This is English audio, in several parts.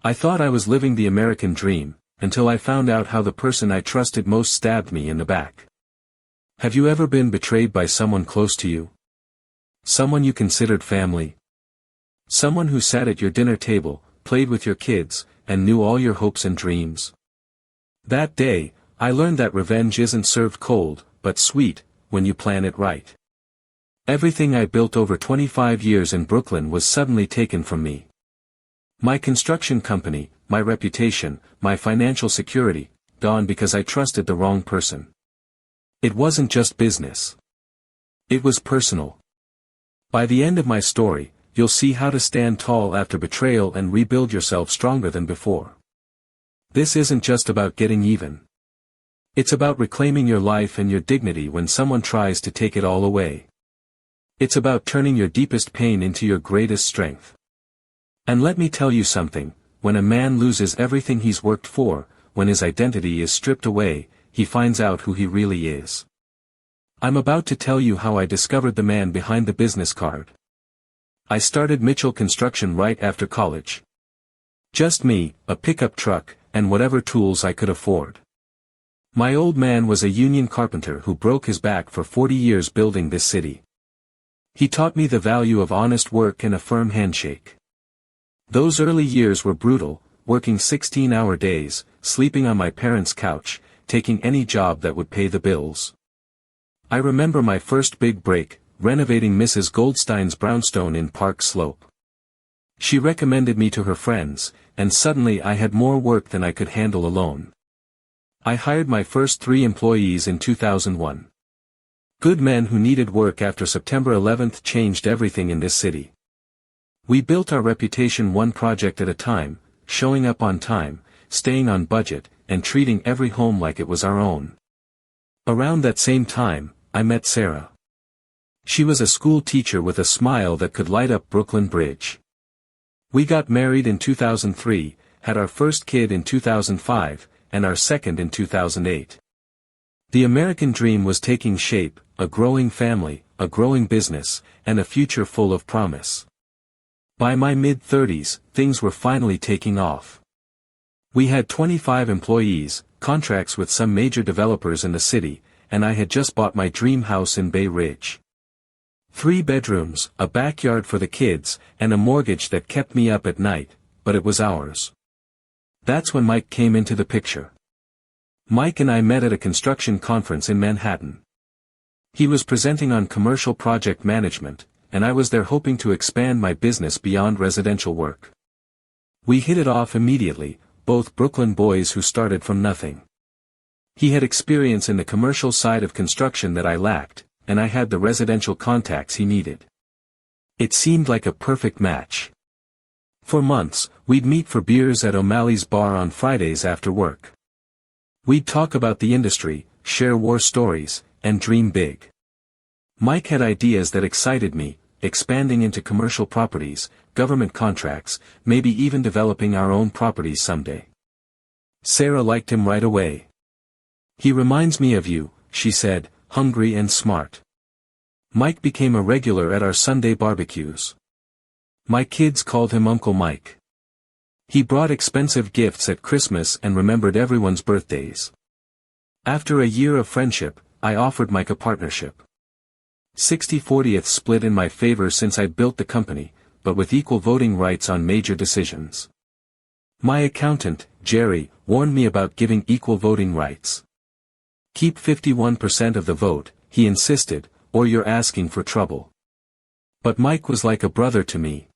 I thought I was living the American dream, until I found out how the person I trusted most stabbed me in the back. Have you ever been betrayed by someone close to you? Someone you considered family? Someone who sat at your dinner table, played with your kids, and knew all your hopes and dreams? That day, I learned that revenge isn't served cold, but sweet, when you plan it right. Everything I built over 25 years in Brooklyn was suddenly taken from me. My construction company, my reputation, my financial security, gone because I trusted the wrong person. It wasn't just business. It was personal. By the end of my story, you'll see how to stand tall after betrayal and rebuild yourself stronger than before. This isn't just about getting even. It's about reclaiming your life and your dignity when someone tries to take it all away. It's about turning your deepest pain into your greatest strength. And let me tell you something, when a man loses everything he's worked for, when his identity is stripped away, he finds out who he really is. I'm about to tell you how I discovered the man behind the business card. I started Mitchell Construction right after college. Just me, a pickup truck, and whatever tools I could afford. My old man was a union carpenter who broke his back for 40 years building this city. He taught me the value of honest work and a firm handshake. Those early years were brutal, working 16-hour days, sleeping on my parents' couch, taking any job that would pay the bills. I remember my first big break, renovating Mrs. Goldstein's brownstone in Park Slope. She recommended me to her friends, and suddenly I had more work than I could handle alone. I hired my first 3 employees in 2001. Good men who needed work after September 11th changed everything in this city. We built our reputation one project at a time, showing up on time, staying on budget, and treating every home like it was our own. Around that same time, I met Sarah. She was a school teacher with a smile that could light up Brooklyn Bridge. We got married in 2003, had our first kid in 2005, and our second in 2008. The American dream was taking shape, a growing family, a growing business, and a future full of promise. By my mid-30s, things were finally taking off. We had 25 employees, contracts with some major developers in the city, and I had just bought my dream house in Bay Ridge. 3 bedrooms, a backyard for the kids, and a mortgage that kept me up at night, but it was ours. That's when Mike came into the picture. Mike and I met at a construction conference in Manhattan. He was presenting on commercial project management, and I was there hoping to expand my business beyond residential work. We hit it off immediately, both Brooklyn boys who started from nothing. He had experience in the commercial side of construction that I lacked, and I had the residential contacts he needed. It seemed like a perfect match. For months, we'd meet for beers at O'Malley's bar on Fridays after work. We'd talk about the industry, share war stories, and dream big. Mike had ideas that excited me, expanding into commercial properties, government contracts, maybe even developing our own properties someday. Sarah liked him right away. "He reminds me of you," she said, "hungry and smart." Mike became a regular at our Sunday barbecues. My kids called him Uncle Mike. He brought expensive gifts at Christmas and remembered everyone's birthdays. After a year of friendship, I offered Mike a partnership. 60-40th split in my favor since I'd built the company, but with equal voting rights on major decisions. My accountant, Jerry, warned me about giving equal voting rights. "Keep 51% of the vote," he insisted, "or you're asking for trouble." But Mike was like a brother to me.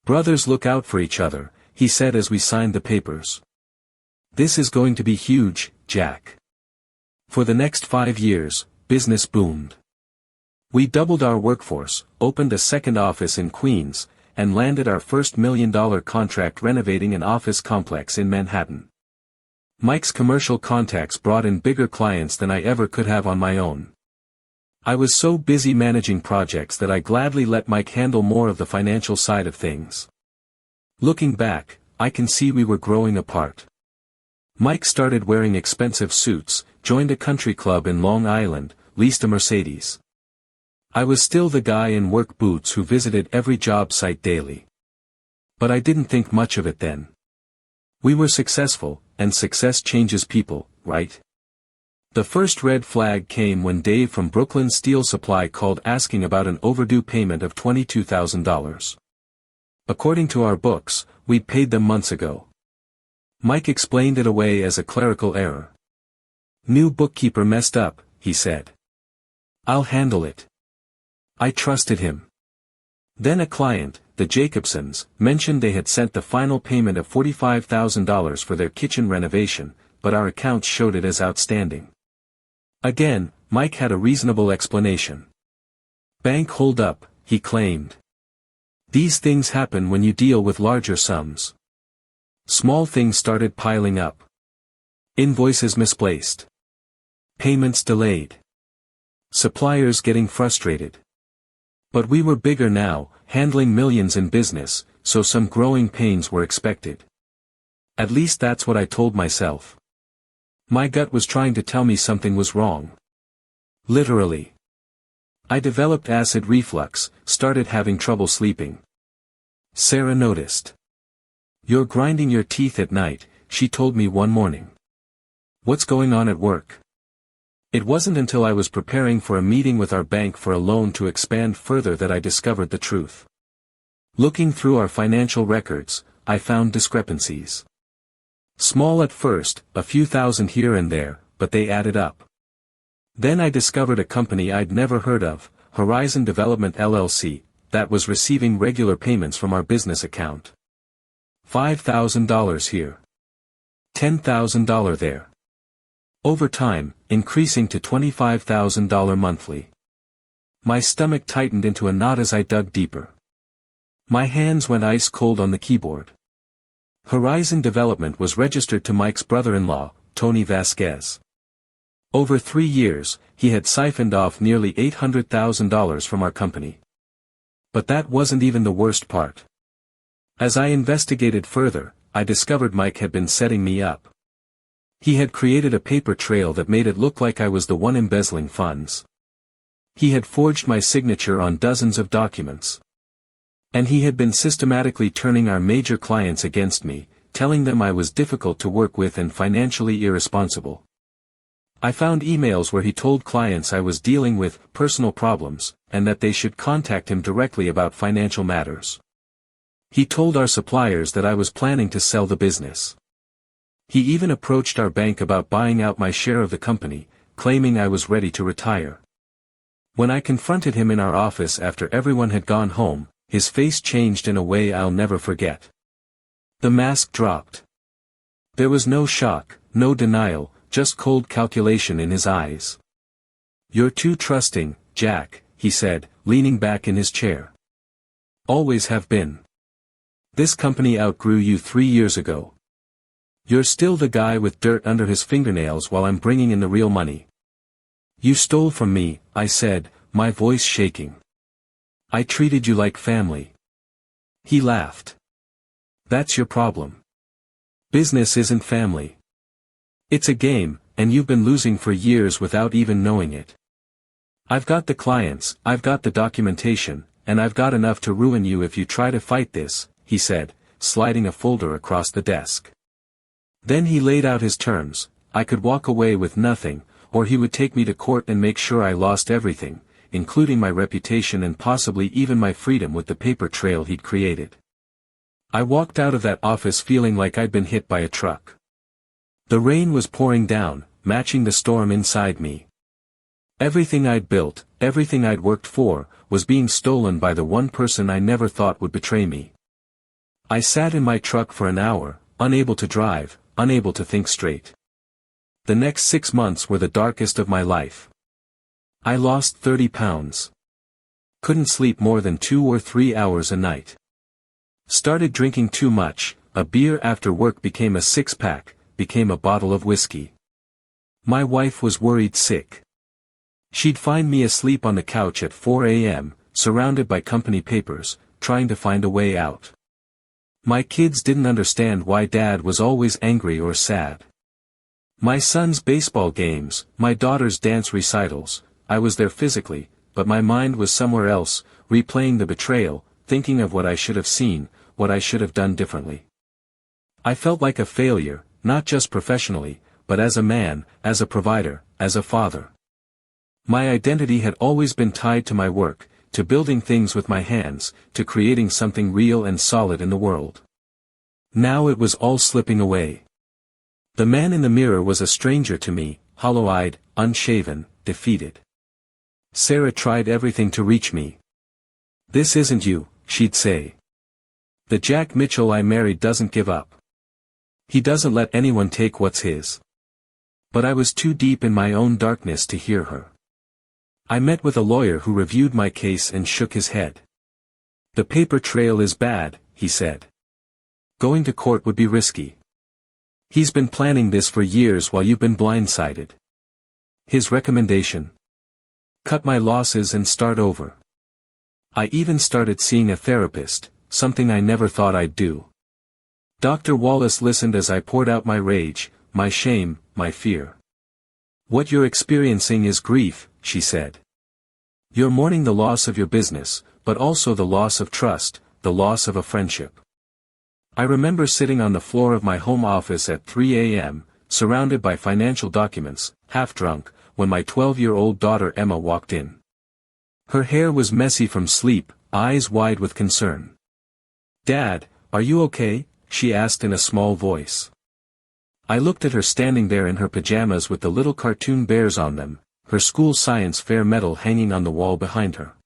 "Brothers look out for each other," he said as we signed the papers. "This is going to be huge, Jack." For the next 5 years, business boomed. We doubled our workforce, opened a second office in Queens, and landed our first $1 million contract renovating an office complex in Manhattan. Mike's commercial contacts brought in bigger clients than I ever could have on my own. I was so busy managing projects that I gladly let Mike handle more of the financial side of things. Looking back, I can see we were growing apart. Mike started wearing expensive suits, joined a country club in Long Island, leased a Mercedes. I was still the guy in work boots who visited every job site daily. But I didn't think much of it then. We were successful, and success changes people, right? The first red flag came when Dave from Brooklyn Steel Supply called asking about an overdue payment of $22,000. According to our books, we'd paid them months ago. Mike explained it away as a clerical error. New bookkeeper messed up, he said. I'll handle it. I trusted him. Then a client, the Jacobsons, mentioned they had sent the final payment of $45,000 for their kitchen renovation, but our accounts showed it as outstanding. Again, Mike had a reasonable explanation. Bank hold up, he claimed. These things happen when you deal with larger sums. Small things started piling up. Invoices misplaced. Payments delayed. Suppliers getting frustrated. But we were bigger now, handling millions in business, so some growing pains were expected. At least that's what I told myself. My gut was trying to tell me something was wrong. Literally. I developed acid reflux, started having trouble sleeping. Sarah noticed. You're grinding your teeth at night, she told me one morning. What's going on at work? It wasn't until I was preparing for a meeting with our bank for a loan to expand further that I discovered the truth. Looking through our financial records, I found discrepancies. Small at first, a few thousand here and there, but they added up. Then I discovered a company I'd never heard of, Horizon Development LLC, that was receiving regular payments from our business account. $5,000 here. $10,000 there. Over time, increasing to $25,000 monthly. My stomach tightened into a knot as I dug deeper. My hands went ice cold on the keyboard. Horizon Development was registered to Mike's brother-in-law, Tony Vasquez. Over 3 years, he had siphoned off nearly $800,000 from our company. But that wasn't even the worst part. As I investigated further, I discovered Mike had been setting me up. He had created a paper trail that made it look like I was the one embezzling funds. He had forged my signature on dozens of documents. And he had been systematically turning our major clients against me, telling them I was difficult to work with and financially irresponsible. I found emails where he told clients I was dealing with personal problems, and that they should contact him directly about financial matters. He told our suppliers that I was planning to sell the business. He even approached our bank about buying out my share of the company, claiming I was ready to retire. When I confronted him in our office after everyone had gone home, his face changed in a way I'll never forget. The mask dropped. There was no shock, no denial, just cold calculation in his eyes. You're too trusting, Jack, he said, leaning back in his chair. Always have been. This company outgrew you 3 years ago. You're still the guy with dirt under his fingernails while I'm bringing in the real money. You stole from me, I said, my voice shaking. I treated you like family. He laughed. That's your problem. Business isn't family. It's a game, and you've been losing for years without even knowing it. I've got the clients, I've got the documentation, and I've got enough to ruin you if you try to fight this, he said, sliding a folder across the desk. Then he laid out his terms. I could walk away with nothing, or he would take me to court and make sure I lost everything, including my reputation and possibly even my freedom with the paper trail he'd created. I walked out of that office feeling like I'd been hit by a truck. The rain was pouring down, matching the storm inside me. Everything I'd built, everything I'd worked for, was being stolen by the one person I never thought would betray me. I sat in my truck for an hour, unable to drive, unable to think straight. The next 6 months were the darkest of my life. I lost 30 pounds. Couldn't sleep more than 2 or 3 hours a night. Started drinking too much, a beer after work became a 6-pack, became a bottle of whiskey. My wife was worried sick. She'd find me asleep on the couch at 4 a.m., surrounded by company papers, trying to find a way out. My kids didn't understand why Dad was always angry or sad. My son's baseball games, my daughter's dance recitals, I was there physically, but my mind was somewhere else, replaying the betrayal, thinking of what I should have seen, what I should have done differently. I felt like a failure, not just professionally, but as a man, as a provider, as a father. My identity had always been tied to my work, to building things with my hands, to creating something real and solid in the world. Now it was all slipping away. The man in the mirror was a stranger to me, hollow-eyed, unshaven, defeated. Sarah tried everything to reach me. "This isn't you," she'd say. "The Jack Mitchell I married doesn't give up. He doesn't let anyone take what's his." But I was too deep in my own darkness to hear her. I met with a lawyer who reviewed my case and shook his head. "The paper trail is bad," he said. "Going to court would be risky. He's been planning this for years while you've been blindsided." His recommendation? Cut my losses and start over. I even started seeing a therapist, something I never thought I'd do. Dr. Wallace listened as I poured out my rage, my shame, my fear. "What you're experiencing is grief," she said. "You're mourning the loss of your business, but also the loss of trust, the loss of a friendship." I remember sitting on the floor of my home office at 3 a.m., surrounded by financial documents, half drunk, when my 12-year-old daughter Emma walked in. Her hair was messy from sleep, eyes wide with concern. "Dad, are you okay?" she asked in a small voice. I looked at her standing there in her pajamas with the little cartoon bears on them, her school science fair medal hanging on the wall behind her.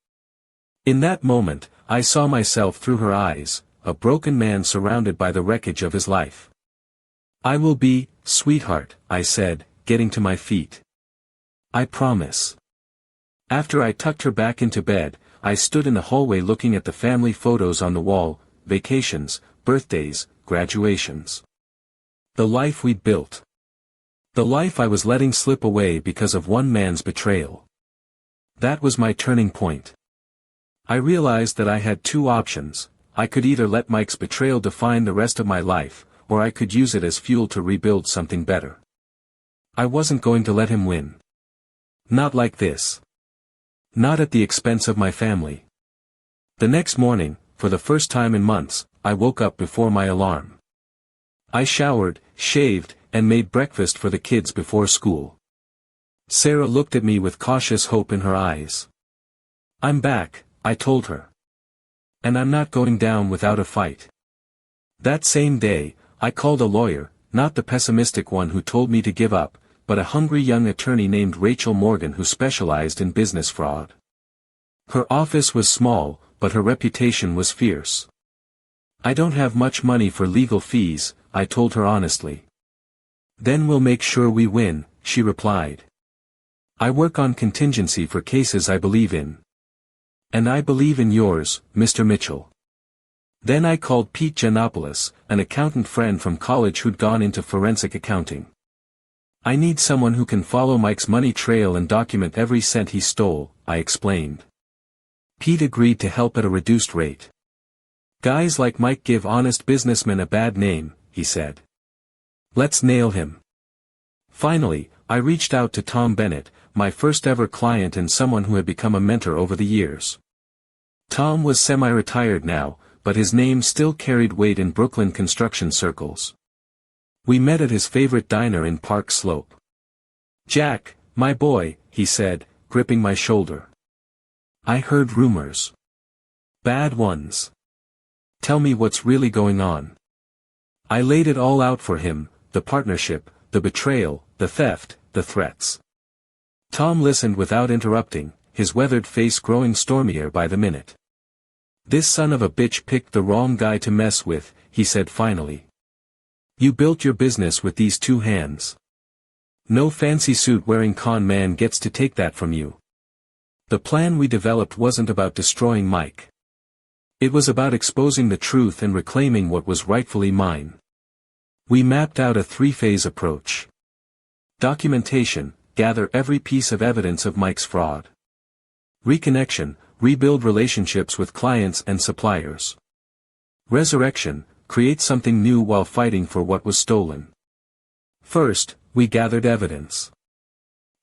In that moment, I saw myself through her eyes, a broken man surrounded by the wreckage of his life. "I will be, sweetheart," I said, getting to my feet. "I promise." After I tucked her back into bed, I stood in the hallway looking at the family photos on the wall, vacations, birthdays, graduations. The life we'd built. The life I was letting slip away because of one man's betrayal. That was my turning point. I realized that I had two options. I could either let Mike's betrayal define the rest of my life, or I could use it as fuel to rebuild something better. I wasn't going to let him win. Not like this. Not at the expense of my family. The next morning, for the first time in months, I woke up before my alarm. I showered, shaved, and made breakfast for the kids before school. Sarah looked at me with cautious hope in her eyes. "I'm back," I told her. "And I'm not going down without a fight." That same day, I called a lawyer, not the pessimistic one who told me to give up, but a hungry young attorney named Rachel Morgan who specialized in business fraud. Her office was small, but her reputation was fierce. "I don't have much money for legal fees," I told her honestly. "Then we'll make sure we win," she replied. "I work on contingency for cases I believe in. And I believe in yours, Mr. Mitchell." Then I called Pete Giannopoulos, an accountant friend from college who'd gone into forensic accounting. "I need someone who can follow Mike's money trail and document every cent he stole," I explained. Pete agreed to help at a reduced rate. "Guys like Mike give honest businessmen a bad name," he said. "Let's nail him." Finally, I reached out to Tom Bennett, my first ever client and someone who had become a mentor over the years. Tom was semi-retired now, but his name still carried weight in Brooklyn construction circles. We met at his favorite diner in Park Slope. "Jack, my boy," he said, gripping my shoulder. "I heard rumors. Bad ones. Tell me what's really going on." I laid it all out for him, the partnership, the betrayal, the theft, the threats. Tom listened without interrupting, his weathered face growing stormier by the minute. "This son of a bitch picked the wrong guy to mess with," he said finally. "You built your business with these two hands. No fancy suit wearing con man gets to take that from you. The plan we developed wasn't about destroying Mike. It was about exposing the truth and reclaiming what was rightfully mine. We mapped out a three-phase approach. Documentation, gather every piece of evidence of Mike's fraud. Reconnection, rebuild relationships with clients and suppliers. Resurrection, create something new while fighting for what was stolen. First, we gathered evidence.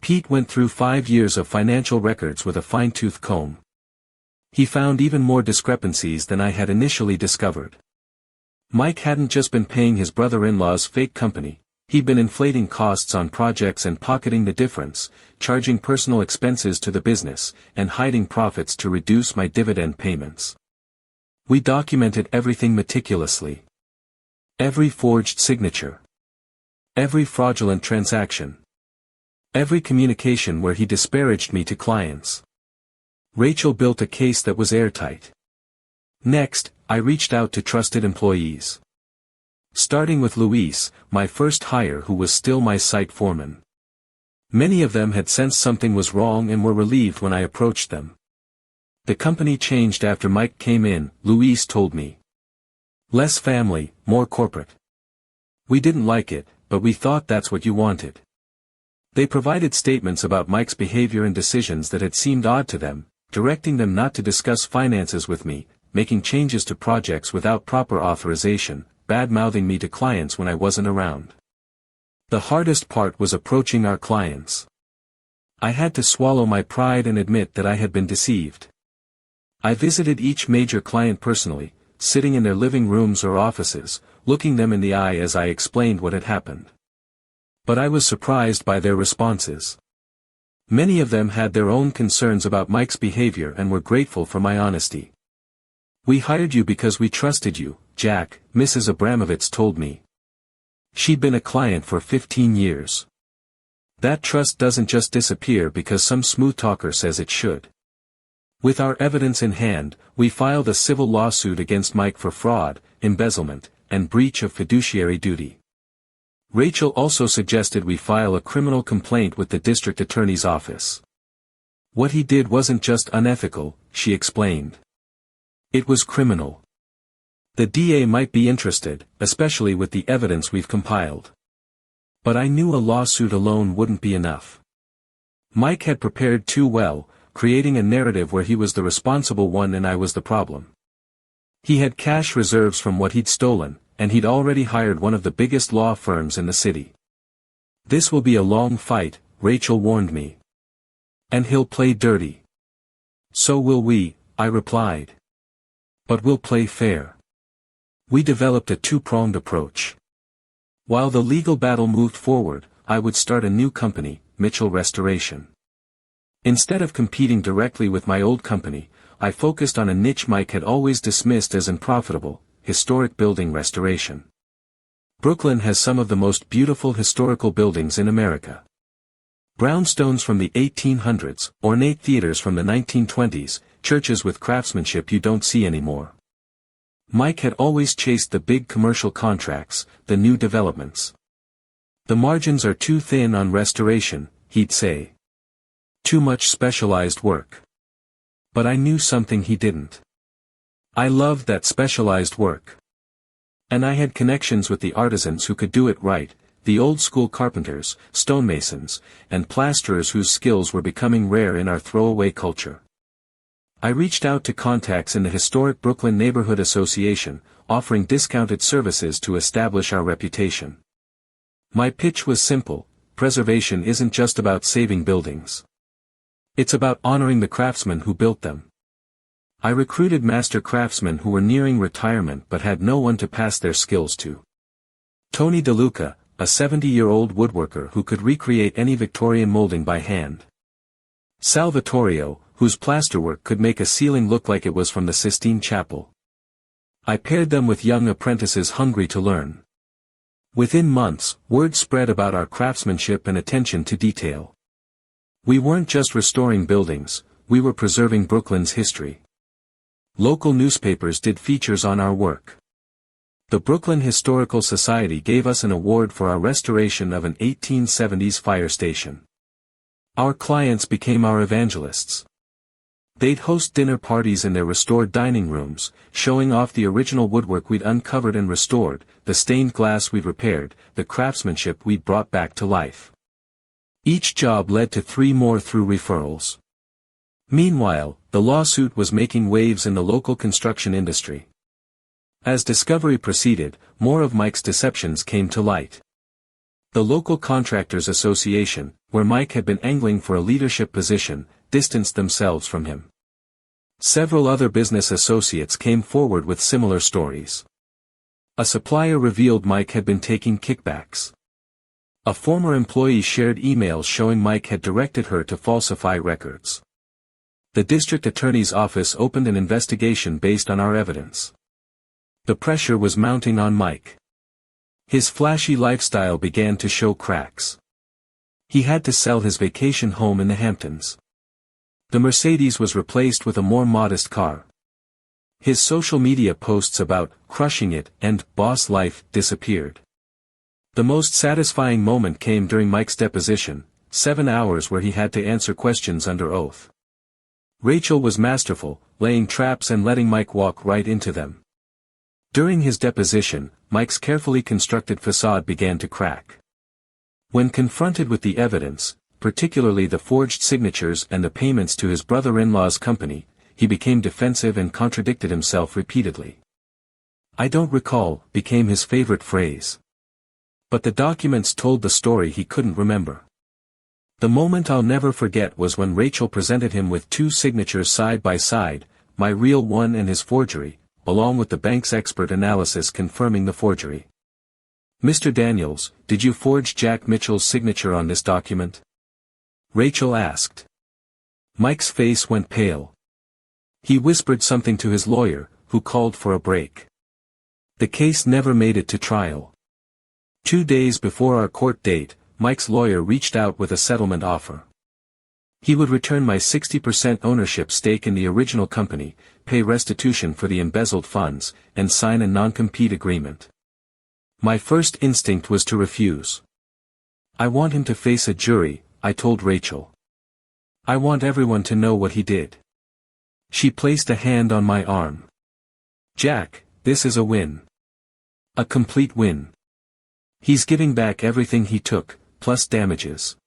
Pete went through 5 years of financial records with a fine-tooth comb. He found even more discrepancies than I had initially discovered. Mike hadn't just been paying his brother-in-law's fake company, he'd been inflating costs on projects and pocketing the difference, charging personal expenses to the business, and hiding profits to reduce my dividend payments. We documented everything meticulously. Every forged signature. Every fraudulent transaction. Every communication where he disparaged me to clients. Rachel built a case that was airtight. Next, I reached out to trusted employees. Starting with Luis, my first hire, who was still my site foreman. Many of them had sensed something was wrong and were relieved when I approached them. The company changed after Mike came in, Luis told me. Less family, more corporate. We didn't like it, but we thought that's what you wanted. They provided statements about Mike's behavior and decisions that had seemed odd to them, directing them not to discuss finances with me, making changes to projects without proper authorization, bad-mouthing me to clients when I wasn't around. The hardest part was approaching our clients. I had to swallow my pride and admit that I had been deceived. I visited each major client personally, sitting in their living rooms or offices, looking them in the eye as I explained what had happened. But I was surprised by their responses. Many of them had their own concerns about Mike's behavior and were grateful for my honesty. "We hired you because we trusted you, Jack," Mrs. Abramovitz told me. She'd been a client for 15 years. That trust doesn't just disappear because some smooth talker says it should. With our evidence in hand, we filed a civil lawsuit against Mike for fraud, embezzlement, and breach of fiduciary duty. Rachel also suggested we file a criminal complaint with the district attorney's office. What he did wasn't just unethical, she explained. It was criminal. The DA might be interested, especially with the evidence we've compiled. But I knew a lawsuit alone wouldn't be enough. Mike had prepared too well, creating a narrative where he was the responsible one and I was the problem. He had cash reserves from what he'd stolen, and he'd already hired one of the biggest law firms in the city. "This will be a long fight," Rachel warned me. "And he'll play dirty." "So will we," I replied. "But we'll play fair." We developed a two-pronged approach. While the legal battle moved forward, I would start a new company, Mitchell Restoration. Instead of competing directly with my old company, I focused on a niche Mike had always dismissed as unprofitable: historic building restoration. Brooklyn has some of the most beautiful historical buildings in America. Brownstones from the 1800s, ornate theaters from the 1920s, churches with craftsmanship you don't see anymore. Mike had always chased the big commercial contracts, the new developments. "The margins are too thin on restoration," he'd say. "Too much specialized work." But I knew something he didn't. I loved that specialized work. And I had connections with the artisans who could do it right, the old-school carpenters, stonemasons, and plasterers whose skills were becoming rare in our throwaway culture. I reached out to contacts in the historic Brooklyn Neighborhood Association, offering discounted services to establish our reputation. My pitch was simple: preservation isn't just about saving buildings. It's about honoring the craftsmen who built them. I recruited master craftsmen who were nearing retirement but had no one to pass their skills to. Tony DeLuca, a 70-year-old woodworker who could recreate any Victorian molding by hand. Sal Vittorio, whose plasterwork could make a ceiling look like it was from the Sistine Chapel. I paired them with young apprentices hungry to learn. Within months, word spread about our craftsmanship and attention to detail. We weren't just restoring buildings, we were preserving Brooklyn's history. Local newspapers did features on our work. The Brooklyn Historical Society gave us an award for our restoration of an 1870s fire station. Our clients became our evangelists. They'd host dinner parties in their restored dining rooms, showing off the original woodwork we'd uncovered and restored, the stained glass we'd repaired, the craftsmanship we'd brought back to life. Each job led to 3 more through referrals. Meanwhile, the lawsuit was making waves in the local construction industry. As discovery proceeded, more of Mike's deceptions came to light. The local contractors association, where Mike had been angling for a leadership position, distanced themselves from him. Several other business associates came forward with similar stories. A supplier revealed Mike had been taking kickbacks. A former employee shared emails showing Mike had directed her to falsify records. The district attorney's office opened an investigation based on our evidence. The pressure was mounting on Mike. His flashy lifestyle began to show cracks. He had to sell his vacation home in the Hamptons. The Mercedes was replaced with a more modest car. His social media posts about crushing it and boss life disappeared. The most satisfying moment came during Mike's deposition, 7 hours where he had to answer questions under oath. Rachel was masterful, laying traps and letting Mike walk right into them. During his deposition, Mike's carefully constructed facade began to crack. When confronted with the evidence, particularly the forged signatures and the payments to his brother-in-law's company, he became defensive and contradicted himself repeatedly. "I don't recall," became his favorite phrase. But the documents told the story he couldn't remember. The moment I'll never forget was when Rachel presented him with 2 signatures side by side, my real one and his forgery, along with the bank's expert analysis confirming the forgery. "Mr. Daniels, did you forge Jack Mitchell's signature on this document?" Rachel asked. Mike's face went pale. He whispered something to his lawyer, who called for a break. The case never made it to trial. 2 days before our court date, Mike's lawyer reached out with a settlement offer. He would return my 60% ownership stake in the original company, pay restitution for the embezzled funds, and sign a non-compete agreement. My first instinct was to refuse. "I want him to face a jury," I told Rachel. "I want everyone to know what he did." She placed a hand on my arm. "Jack, this is a win. A complete win. He's giving back everything he took, plus damages.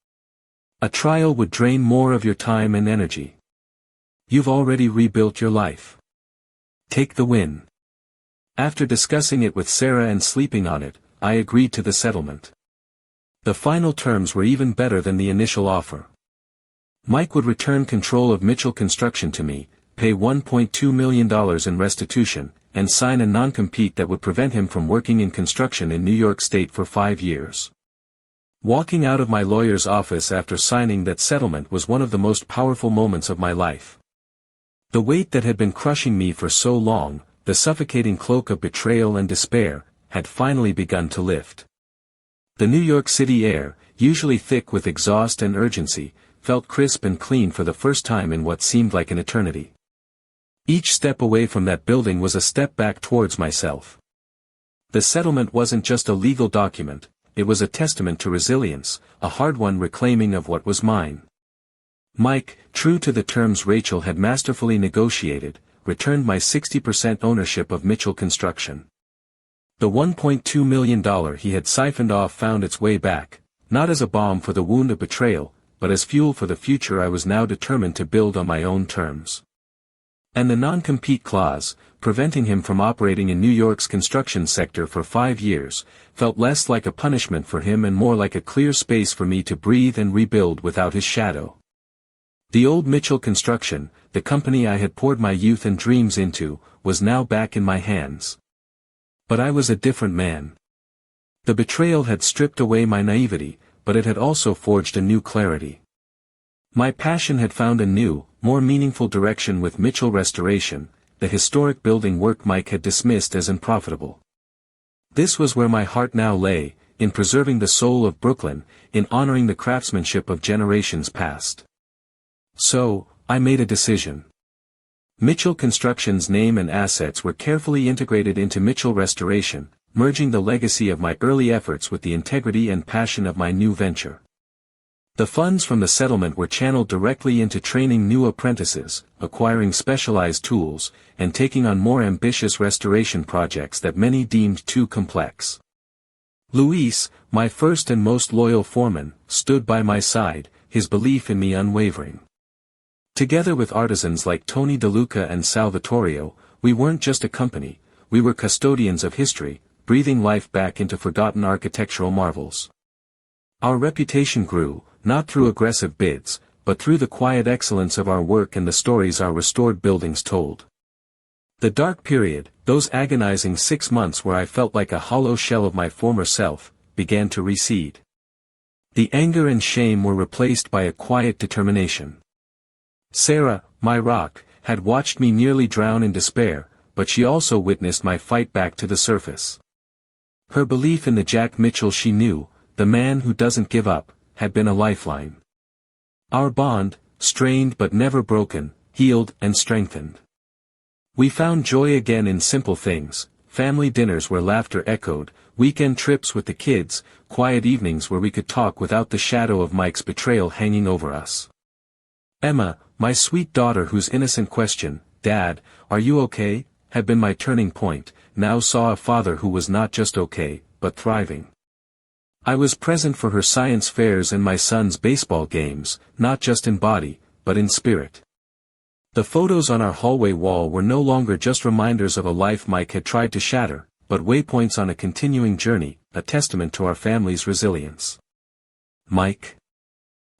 A trial would drain more of your time and energy. You've already rebuilt your life. Take the win." After discussing it with Sarah and sleeping on it, I agreed to the settlement. The final terms were even better than the initial offer. Mike would return control of Mitchell Construction to me, pay $1.2 million in restitution, and sign a non-compete that would prevent him from working in construction in New York State for 5 years. Walking out of my lawyer's office after signing that settlement was one of the most powerful moments of my life. The weight that had been crushing me for so long, the suffocating cloak of betrayal and despair, had finally begun to lift. The New York City air, usually thick with exhaust and urgency, felt crisp and clean for the first time in what seemed like an eternity. Each step away from that building was a step back towards myself. The settlement wasn't just a legal document, it was a testament to resilience, a hard-won reclaiming of what was mine. Mike, true to the terms Rachel had masterfully negotiated, returned my 60% ownership of Mitchell Construction. The $1.2 million he had siphoned off found its way back, not as a balm for the wound of betrayal, but as fuel for the future I was now determined to build on my own terms. And the non-compete clause, preventing him from operating in New York's construction sector for 5 years, felt less like a punishment for him and more like a clear space for me to breathe and rebuild without his shadow. The old Mitchell Construction, the company I had poured my youth and dreams into, was now back in my hands. But I was a different man. The betrayal had stripped away my naivety, but it had also forged a new clarity. My passion had found a new, more meaningful direction with Mitchell Restoration, the historic building work Mike had dismissed as unprofitable. This was where my heart now lay, in preserving the soul of Brooklyn, in honoring the craftsmanship of generations past. So, I made a decision. Mitchell Construction's name and assets were carefully integrated into Mitchell Restoration, merging the legacy of my early efforts with the integrity and passion of my new venture. The funds from the settlement were channeled directly into training new apprentices, acquiring specialized tools, and taking on more ambitious restoration projects that many deemed too complex. Luis, my first and most loyal foreman, stood by my side, his belief in me unwavering. Together with artisans like Tony DeLuca and Salvatorio, we weren't just a company, we were custodians of history, breathing life back into forgotten architectural marvels. Our reputation grew, not through aggressive bids, but through the quiet excellence of our work and the stories our restored buildings told. The dark period, those agonizing 6 months where I felt like a hollow shell of my former self, began to recede. The anger and shame were replaced by a quiet determination. Sarah, my rock, had watched me nearly drown in despair, but she also witnessed my fight back to the surface. Her belief in the Jack Mitchell she knew, the man who doesn't give up, had been a lifeline. Our bond, strained but never broken, healed and strengthened. We found joy again in simple things, family dinners where laughter echoed, weekend trips with the kids, quiet evenings where we could talk without the shadow of Mike's betrayal hanging over us. Emma, my sweet daughter whose innocent question, "Dad, are you okay?" had been my turning point, now saw a father who was not just okay, but thriving. I was present for her science fairs and my son's baseball games, not just in body, but in spirit. The photos on our hallway wall were no longer just reminders of a life Mike had tried to shatter, but waypoints on a continuing journey, a testament to our family's resilience. Mike.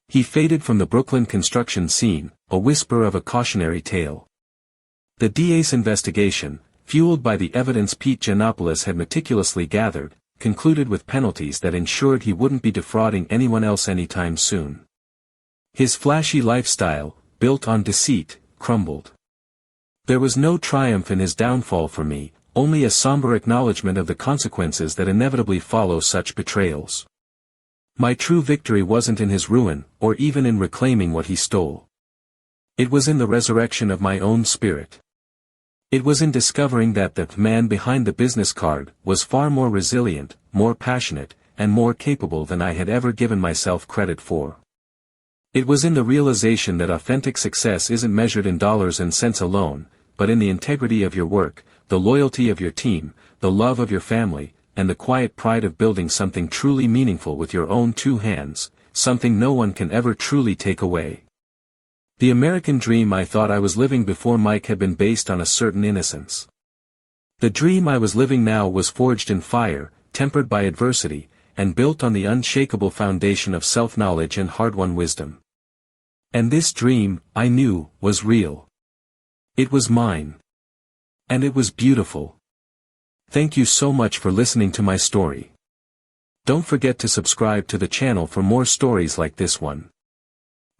He faded from the Brooklyn construction scene, a whisper of a cautionary tale. The DA's investigation, fueled by the evidence Pete Giannopoulos had meticulously gathered, concluded with penalties that ensured he wouldn't be defrauding anyone else anytime soon. His flashy lifestyle, built on deceit, crumbled. There was no triumph in his downfall for me, only a somber acknowledgement of the consequences that inevitably follow such betrayals. My true victory wasn't in his ruin, or even in reclaiming what he stole. It was in the resurrection of my own spirit. It was in discovering that the man behind the business card was far more resilient, more passionate, and more capable than I had ever given myself credit for. It was in the realization that authentic success isn't measured in dollars and cents alone, but in the integrity of your work, the loyalty of your team, the love of your family, and the quiet pride of building something truly meaningful with your own two hands, something no one can ever truly take away. The American dream I thought I was living before Mike had been based on a certain innocence. The dream I was living now was forged in fire, tempered by adversity, and built on the unshakable foundation of self-knowledge and hard-won wisdom. And this dream, I knew, was real. It was mine. And it was beautiful. Thank you so much for listening to my story. Don't forget to subscribe to the channel for more stories like this one.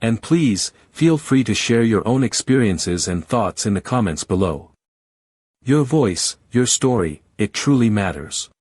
And please, feel free to share your own experiences and thoughts in the comments below. Your voice, your story, it truly matters.